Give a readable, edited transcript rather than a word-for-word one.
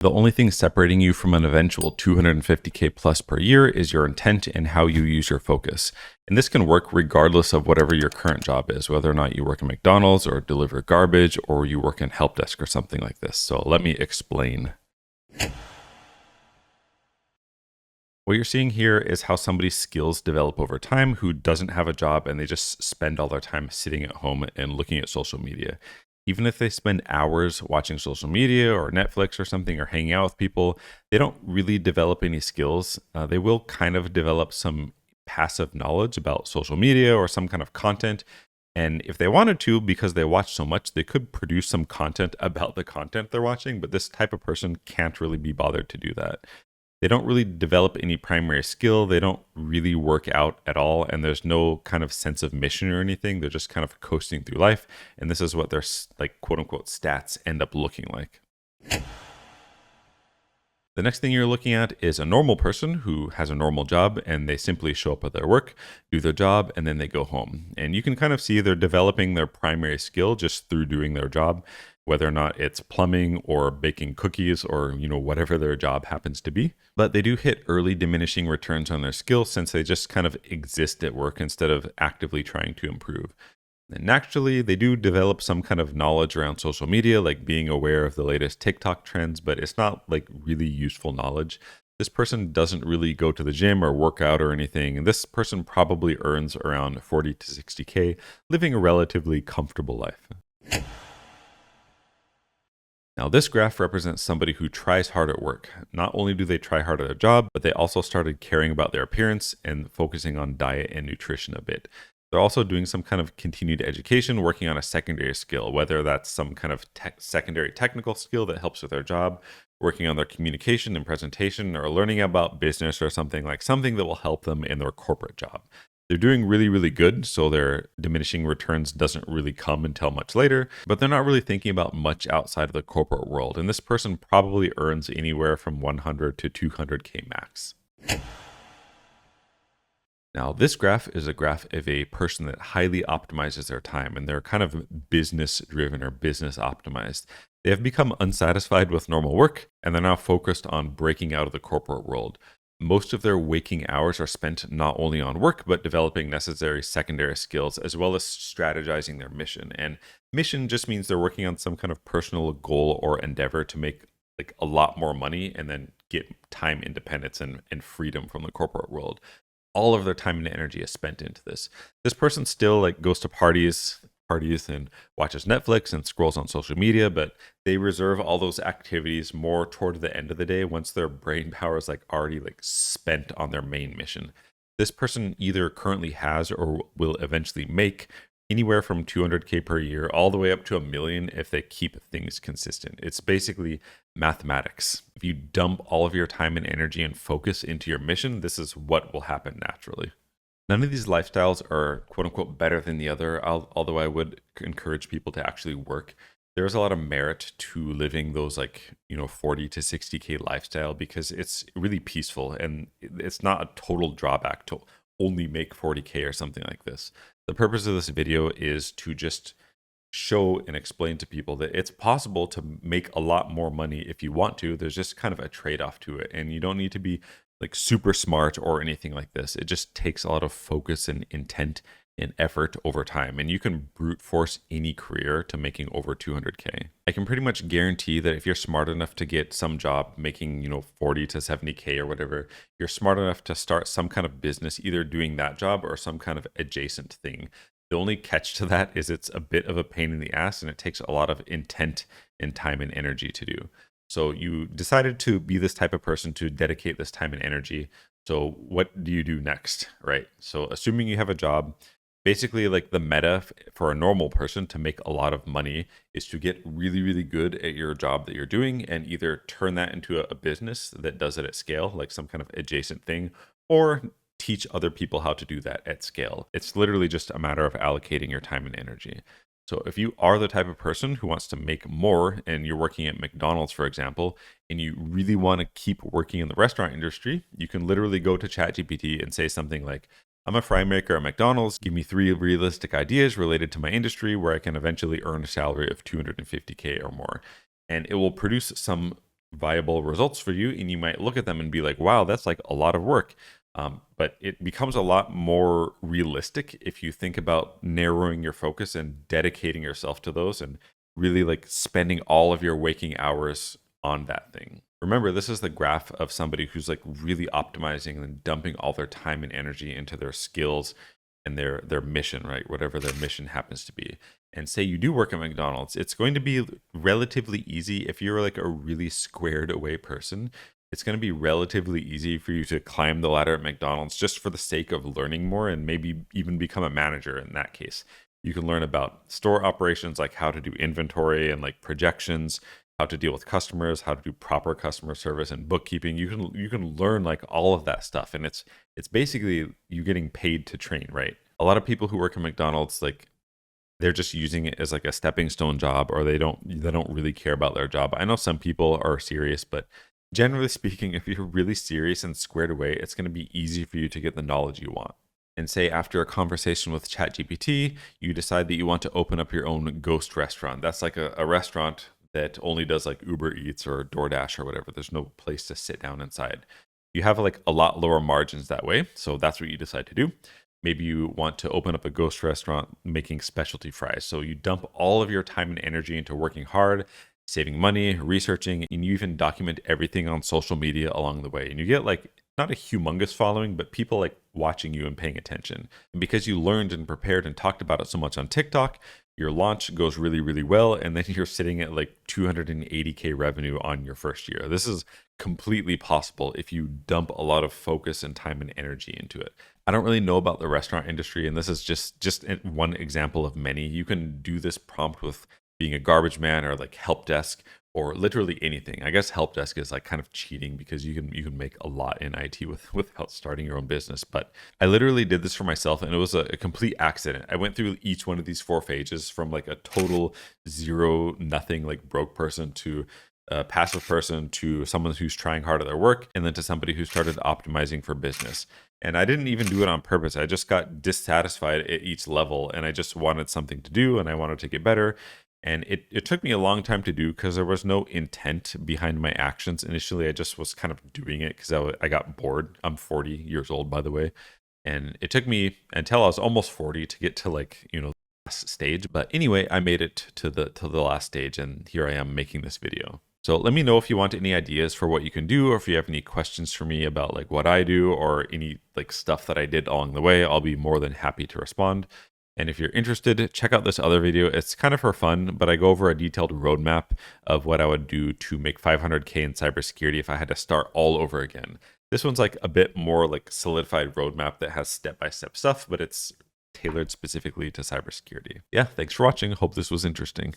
The only thing separating you from an eventual 250K plus per year is your intent and how you use your focus. And this can work regardless of whatever your current job is, whether or not you work at McDonald's or deliver garbage or you work in help desk or something like this. So let me explain. What you're seeing here is how somebody's skills develop over time who doesn't have a job and they just spend all their time sitting at home and looking at social media. Even if they spend hours watching social media or Netflix or something or hanging out with people, they don't really develop any skills. They will kind of develop some passive knowledge about social media or some kind of content. And if they wanted to, because they watch so much, they could produce some content about the content they're watching. But this type of person can't really be bothered to do that. They don't really develop any primary skill. They don't really work out at all. And there's no kind of sense of mission or anything. They're just kind of coasting through life. And this is what their like quote unquote stats end up looking like. The next thing you're looking at is a normal person who has a normal job and they simply show up at their work, do their job, and then they go home. And you can kind of see they're developing their primary skill just through doing their job, whether or not it's plumbing or baking cookies or, whatever their job happens to be. But they do hit early diminishing returns on their skills since they just kind of exist at work instead of actively trying to improve. And naturally, they do develop some kind of knowledge around social media, like being aware of the latest TikTok trends, but it's not like really useful knowledge. This person doesn't really go to the gym or work out or anything, and this person probably earns around 40 to 60K, living a relatively comfortable life. Now, this graph represents somebody who tries hard at work. Not only do they try hard at their job, but they also started caring about their appearance and focusing on diet and nutrition a bit. They're also doing some kind of continued education, working on a secondary skill, whether that's some kind of secondary technical skill that helps with their job, working on their communication and presentation, or learning about business or something that will help them in their corporate job. They're doing really, really good, so their diminishing returns doesn't really come until much later, but they're not really thinking about much outside of the corporate world, and this person probably earns anywhere from 100 to 200K max. Now, this graph is a graph of a person that highly optimizes their time, and they're kind of business driven or business optimized. They have become unsatisfied with normal work, and they're now focused on breaking out of the corporate world. Most of their waking hours are spent not only on work, but developing necessary secondary skills, as well as strategizing their mission. And mission just means they're working on some kind of personal goal or endeavor to make like a lot more money and then get time independence and freedom from the corporate world. All of their time and energy is spent into this. This person still like goes to parties and watches Netflix and scrolls on social media, but they reserve all those activities more toward the end of the day once their brain power is like already like spent on their main mission. This person either currently has or will eventually make anywhere from 200K per year all the way up to $1 million if they keep things consistent. It's basically mathematics. If you dump all of your time and energy and focus into your mission, this is what will happen naturally. None of these lifestyles are quote unquote better than the other, although I would encourage people to actually work. There's a lot of merit to living those 40 to 60K lifestyle because it's really peaceful and it's not a total drawback to only make 40K or something like this. The purpose of this video is to just show and explain to people that it's possible to make a lot more money if you want to. There's just kind of a trade-off to it, and you don't need to be like super smart or anything like this. It just takes a lot of focus and intent and effort over time, and you can brute force any career to making over 200K. I can pretty much guarantee that if you're smart enough to get some job making 40 to 70K or whatever, you're smart enough to start some kind of business, either doing that job or some kind of adjacent thing. The only catch to that is it's a bit of a pain in the ass and it takes a lot of intent and time and energy to do. So you decided to be this type of person to dedicate this time and energy. So what do you do next, right? So assuming you have a job, basically like the meta for a normal person to make a lot of money is to get really, really good at your job that you're doing and either turn that into a business that does it at scale, like some kind of adjacent thing, or teach other people how to do that at scale. It's literally just a matter of allocating your time and energy. So if you are the type of person who wants to make more and you're working at McDonald's, for example, and you really want to keep working in the restaurant industry, you can literally go to ChatGPT and say something like, I'm a fry maker at McDonald's. Give me 3 realistic ideas related to my industry where I can eventually earn a salary of 250K or more. And it will produce some viable results for you, and you might look at them and be like, wow, that's like a lot of work. But it becomes a lot more realistic if you think about narrowing your focus and dedicating yourself to those and really like spending all of your waking hours on that thing. Remember, this is the graph of somebody who's like really optimizing and dumping all their time and energy into their skills and their mission, right? Whatever their mission happens to be. And say you do work at McDonald's, it's going to be relatively easy if you're like a really squared away person. It's going to be relatively easy for you to climb the ladder at McDonald's just for the sake of learning more and maybe even become a manager in that case. You can learn about store operations, like how to do inventory and like projections, how to deal with customers, how to do proper customer service and bookkeeping. You can learn like all of that stuff, and it's basically you getting paid to train, right? A lot of people who work at McDonald's, like they're just using it as like a stepping stone job, or they don't really care about their job. I know some people are serious, but generally speaking, if you're really serious and squared away, it's going to be easy for you to get the knowledge you want. And say after a conversation with ChatGPT, you decide that you want to open up your own ghost restaurant. That's like a restaurant that only does like Uber Eats or DoorDash or whatever. There's no place to sit down inside. You have like a lot lower margins that way. So that's what you decide to do. Maybe you want to open up a ghost restaurant making specialty fries. So you dump all of your time and energy into working hard, saving money, researching, and you even document everything on social media along the way. And you get like not a humongous following, but people like watching you and paying attention. And because you learned and prepared and talked about it so much on TikTok, your launch goes really, really well. And then you're sitting at like 280K revenue on your first year. This is completely possible if you dump a lot of focus and time and energy into it. I don't really know about the restaurant industry, and this is just one example of many. You can do this prompt with being a garbage man or like help desk or literally anything. I guess help desk is like kind of cheating because you can make a lot in IT without starting your own business. But I literally did this for myself, and it was a complete accident. I went through each one of these 4 phases from like a total zero, nothing, like broke person to a passive person to someone who's trying hard at their work, and then to somebody who started optimizing for business. And I didn't even do it on purpose. I just got dissatisfied at each level, and I just wanted something to do and I wanted to get better. And it took me a long time to do because there was no intent behind my actions. Initially, I just was kind of doing it because I got bored. I'm 40 years old, by the way. And it took me until I was almost 40 to get to like, the last stage. But anyway, I made it to the last stage, and here I am making this video. So let me know if you want any ideas for what you can do, or if you have any questions for me about like what I do or any like stuff that I did along the way. I'll be more than happy to respond. And if you're interested, check out this other video. It's kind of for fun, but I go over a detailed roadmap of what I would do to make 500K in cybersecurity if I had to start all over again. This one's like a bit more like solidified roadmap that has step-by-step stuff, but it's tailored specifically to cybersecurity. Yeah, thanks for watching. Hope this was interesting.